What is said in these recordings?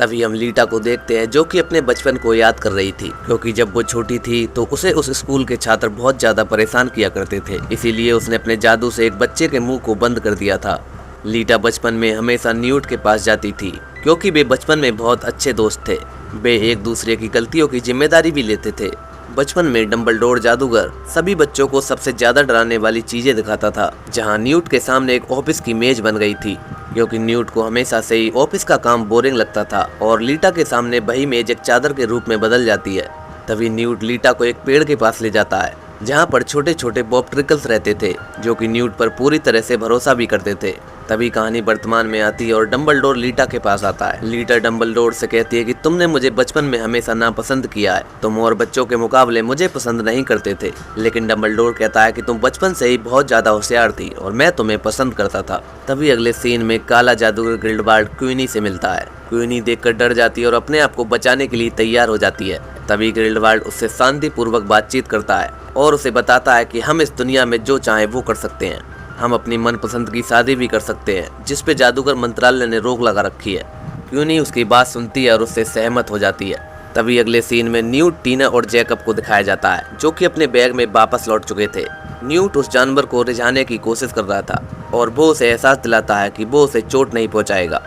तभी हम लीटा को देखते हैं जो कि अपने बचपन को याद कर रही थी, क्योंकि जब वो छोटी थी तो उसे उस स्कूल के छात्र बहुत ज्यादा परेशान किया करते थे, इसीलिए उसने अपने जादू से एक बच्चे के मुंह को बंद कर दिया था। लीटा बचपन में हमेशा न्यूट के पास जाती थी क्योंकि वे बचपन में बहुत अच्छे दोस्त थे। वे एक दूसरे की गलतियों की जिम्मेदारी भी लेते थे। बचपन में डंबलडोर जादूगर सभी बच्चों को सबसे ज्यादा डराने वाली चीजें दिखाता था, जहां न्यूट के सामने एक ऑफिस की मेज बन गई थी, क्योंकि न्यूट को हमेशा से ही ऑफिस का काम बोरिंग लगता था और लीटा के सामने वही मेज एक चादर के रूप में बदल जाती है। तभी न्यूट लीटा को एक पेड़ के पास ले जाता है जहाँ पर छोटे छोटे बॉब ट्रिकल्स रहते थे, जो कि न्यूट पर पूरी तरह से भरोसा भी करते थे। तभी कहानी वर्तमान में आती है और डंबलडोर लीटा के पास आता है। लीटा डंबलडोर से कहती है कि तुमने मुझे बचपन में हमेशा नापसंद किया है, तुम और बच्चों के मुकाबले मुझे पसंद नहीं करते थे। लेकिन डंबलडोर कहता है कि तुम बचपन से ही बहुत ज्यादा होशियार थी और मैं तुम्हें पसंद करता था। तभी अगले सीन में काला जादूगर ग्रिंडेलवाल्ड क्वीनी से मिलता है। क्वीनी देखकर डर जाती है और अपने आप को बचाने के लिए तैयार हो जाती है। तभी ग्रिंडेलवाल्ड उससे शांतिपूर्वक बातचीत करता है और उसे बताता है कि हम इस दुनिया में जो चाहें वो कर सकते हैं, हम अपनी मनपसंद की शादी भी कर सकते हैं, जिस पे जादूगर मंत्रालय ने रोक लगा रखी है। क्वीनी उसकी बात सुनती है और उससे सहमत हो जाती है। तभी अगले सीन में न्यूट, टीना और जैकब को दिखाया जाता है, जो कि अपने बैग में वापस लौट चुके थे। न्यूट उस जानवर को रिझाने की कोशिश कर रहा था और वो उसे एहसास दिलाता है कि वो उसे चोट नहीं पहुंचाएगा।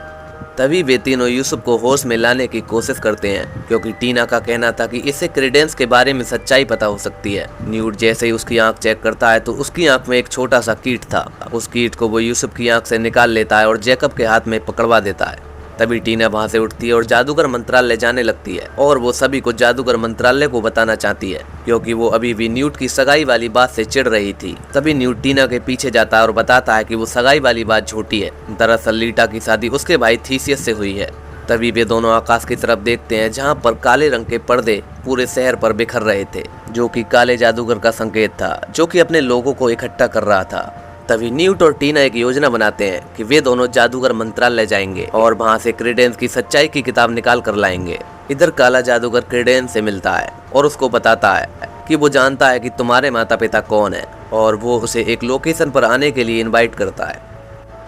तभी वे तीनों यूसुफ को होश में लाने की कोशिश करते हैं, क्योंकि टीना का कहना था कि इससे क्रेडेंस के बारे में सच्चाई पता हो सकती है। न्यूट जैसे ही उसकी आंख चेक करता है तो उसकी आंख में एक छोटा सा कीट था। उस कीट को वो यूसुफ की आंख से निकाल लेता है और जैकब के हाथ में पकड़वा देता है। तभी टीना वहां से उठती है और जादूगर मंत्रालय जाने लगती है और वो सभी को जादूगर मंत्रालय को बताना चाहती है, क्योंकि वो अभी भी न्यूट की सगाई वाली बात से चिढ़ रही थी। तभी न्यूट टीना के पीछे जाता है और बताता है कि वो सगाई वाली बात झूठी है, दरअसल लीटा की शादी उसके भाई थीसियस से हुई है। तभी वे दोनों आकाश की तरफ देखते हैं, जहाँ पर काले रंग के पर्दे पूरे शहर पर बिखर रहे थे, जो कि काले जादूगर का संकेत था, जो कि अपने लोगों को इकट्ठा कर रहा था। तभी न्यूट और टीना एक योजना बनाते हैं कि वे दोनों जादूगर मंत्रालय जाएंगे और वहां से क्रेडेंस की सच्चाई की किताब निकाल कर लाएंगे। इधर काला जादूगर क्रेडेंस से मिलता है और उसको बताता है कि वो जानता है कि तुम्हारे माता पिता कौन है और वो उसे एक लोकेशन पर आने के लिए इनवाइट करता है।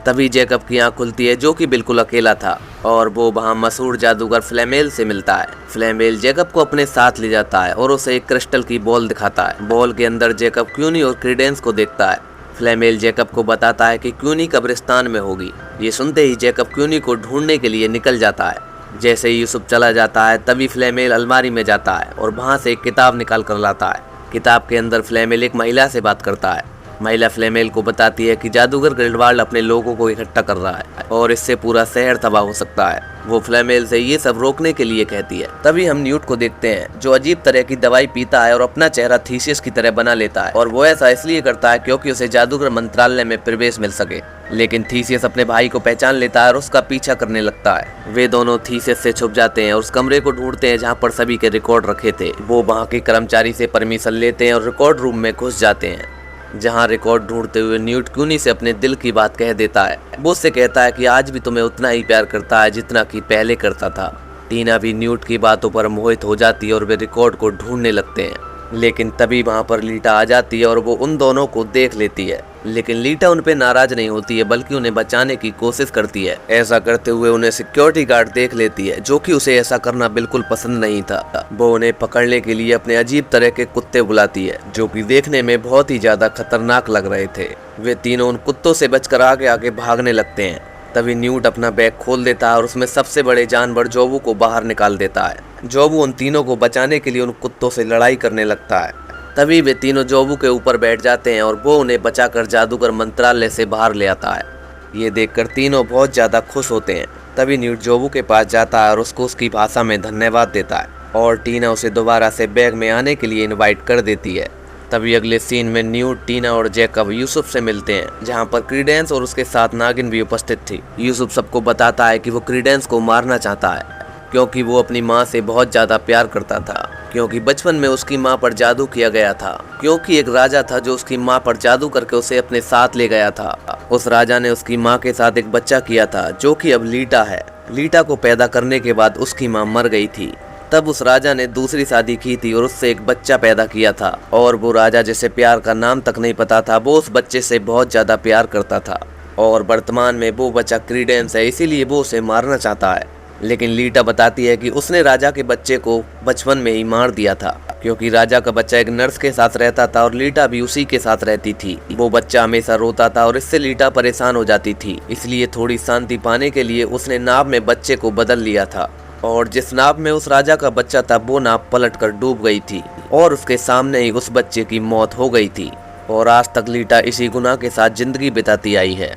तभी जैकब की आंख खुलती है, जो कि बिल्कुल अकेला था, और वो वहाँ मशहूर जादूगर फ्लेमेल से मिलता है। फ्लेमेल जैकब को अपने साथ ले जाता है और उसे एक क्रिस्टल की बॉल दिखाता है। बॉल के अंदर जैकब क्यूनी और क्रेडेंस को देखता है। फ्लेमेल जैकब को बताता है कि क्यूनी कब्रिस्तान में होगी। ये सुनते ही जैकब क्यूनी को ढूंढने के लिए निकल जाता है। जैसे ही यूसुफ चला जाता है तभी फ्लेमेल अलमारी में जाता है और वहां से एक किताब निकाल कर लाता है। किताब के अंदर फ्लेमेल एक महिला से बात करता है। महिला फ्लेमेल को बताती है कि जादूगर ग्रिंडेलवाल्ड अपने लोगों को इकट्ठा कर रहा है और इससे पूरा शहर तबाह हो सकता है। वो फ्लेमेल से ये सब रोकने के लिए कहती है। तभी हम न्यूट को देखते हैं, जो अजीब तरह की दवाई पीता है और अपना चेहरा थीसियस की तरह बना लेता है, और वो ऐसा इसलिए करता है क्योंकि उसे जादूगर मंत्रालय में प्रवेश मिल सके। लेकिन थीसियस अपने भाई को पहचान लेता है और उसका पीछा करने लगता है। वे दोनों थीसियस से छुप जाते हैं और उस कमरे को ढूंढते हैं जहाँ पर सभी के रिकॉर्ड रखे थे। वो वहाँ के कर्मचारी से परमिशन लेते हैं और रिकॉर्ड रूम में घुस जाते हैं, जहाँ रिकॉर्ड ढूंढते हुए न्यूट क्यूनी से अपने दिल की बात कह देता है। वो उससे कहता है कि आज भी तुम्हें उतना ही प्यार करता है जितना कि पहले करता था। टीना भी न्यूट की बातों पर मोहित हो जाती है और वे रिकॉर्ड को ढूंढने लगते हैं। लेकिन तभी वहाँ पर लीटा आ जाती है और वो उन दोनों को देख लेती है। लेकिन लीटा उन पे नाराज नहीं होती है, बल्कि उन्हें बचाने की कोशिश करती है। ऐसा करते हुए उन्हें सिक्योरिटी गार्ड देख लेती है, जो कि उसे ऐसा करना बिल्कुल पसंद नहीं था। वो उन्हें पकड़ने के लिए अपने अजीब तरह के कुत्ते बुलाती है, जो कि देखने में बहुत ही ज्यादा खतरनाक लग रहे थे। वे तीनों उन कुत्तों से बचकर आगे आगे भागने लगते हैं। तभी न्यूट अपना बैग खोल देता है और उसमें सबसे बड़े जानवर जोबू को बाहर निकाल देता है। जोबू उन तीनों को बचाने के लिए उन कुत्तों से लड़ाई करने लगता है। तभी वे तीनों जोबू के ऊपर बैठ जाते हैं और वो उन्हें बचाकर जादूगर मंत्रालय से बाहर ले आता है। ये देखकर तीनों बहुत ज्यादा खुश होते हैं। तभी न्यूट जोबू के पास जाता है और उसको उसकी भाषा में धन्यवाद देता है, और टीना उसे दोबारा से बैग में आने के लिए इनवाइट कर देती है। तभी अगले सीन में न्यूट, टीना और जैकब यूसुफ से मिलते हैं, जहाँ पर क्रीडेंस और उसके साथ नागिन भी उपस्थित थी। यूसुफ सबको बताता है कि वो क्रीडेंस को मारना चाहता है, क्योंकि वो अपनी माँ से बहुत ज्यादा प्यार करता था, क्योंकि बचपन में उसकी माँ पर जादू किया गया था, क्योंकि एक राजा था जो उसकी माँ पर जादू करके उसे अपने साथ ले गया था। उस राजा ने उसकी माँ के साथ एक बच्चा किया था, जो कि अब लीटा है। लीटा को पैदा करने के बाद उसकी माँ मर गई थी। तब उस राजा ने दूसरी शादी की थी और उससे एक बच्चा पैदा किया था, और वो राजा जिसे प्यार का नाम तक नहीं पता था, वो उस बच्चे से बहुत ज्यादा प्यार करता था। और वर्तमान में वो बच्चा क्रीडेंस है, इसीलिए वो उसे मारना चाहता है। लेकिन लीटा बताती है कि उसने राजा के बच्चे को बचपन में ही मार दिया था, क्योंकि राजा का बच्चा एक नर्स के साथ रहता था और लीटा भी उसी के साथ रहती थी। वो बच्चा हमेशा रोता था और इससे लीटा परेशान हो जाती थी, इसलिए थोड़ी शांति पाने के लिए उसने नाव में बच्चे को बदल लिया था। और जिस नाव में उस राजा का बच्चा था वो नाव पलटकर डूब गई थी और उसके सामने ही उस बच्चे की मौत हो गई थी। और आज तक लीटा इसी गुनाह के साथ जिंदगी बिताती आई है।